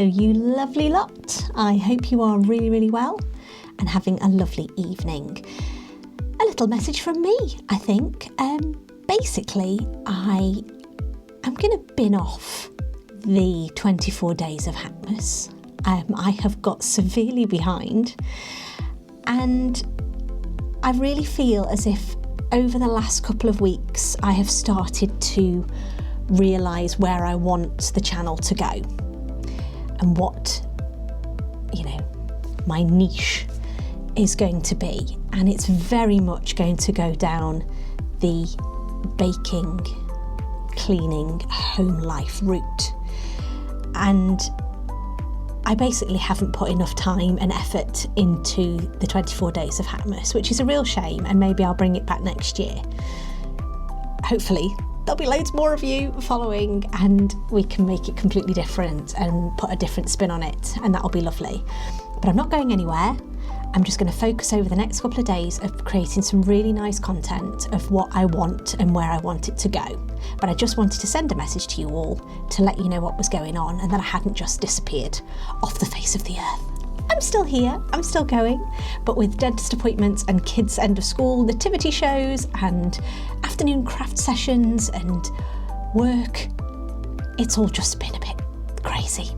you lovely lot. I hope you are really, really well and having a lovely evening. A little message from me, I think. Basically, I am going to bin off the 24 days of Hackmas. I have got severely behind, and I really feel as if over the last couple of weeks I have started to realise where I want the channel to go and what, my niche is going to be. And it's very much going to go down the baking, cleaning, home life route. And I basically haven't put enough time and effort into the 24 days of Hackmas, which is a real shame, and maybe I'll bring it back next year. Hopefully there'll be loads more of you following and we can make it completely different and put a different spin on it, and that'll be lovely. But I'm not going anywhere. I'm just going to focus over the next couple of days of creating some really nice content of what I want and where I want it to go. But I just wanted to send a message to you all to let you know what was going on and that I hadn't just disappeared off the face of the earth. I'm still here, I'm still going, but with dentist appointments and kids' end of school nativity shows and afternoon craft sessions and work, it's all just been a bit crazy.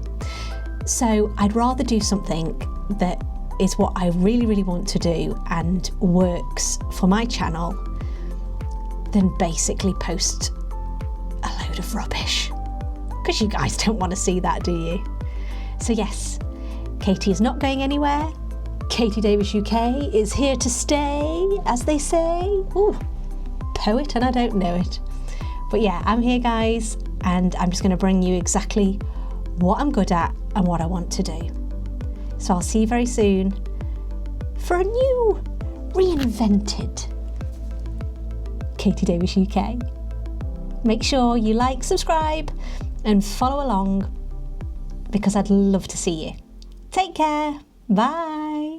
So I'd rather do something that is what I really, really want to do and works for my channel than basically post a load of rubbish. Because you guys don't want to see that, do you? So yes, Katie is not going anywhere. KatieDavisUK is here to stay, as they say. Ooh, poet and I don't know it. But yeah, I'm here, guys, and I'm just going to bring you exactly what I'm good at and what I want to do. So I'll see you very soon for a new, reinvented KatieDavisUK. Make sure you like, subscribe and follow along because I'd love to see you. Take care. Bye.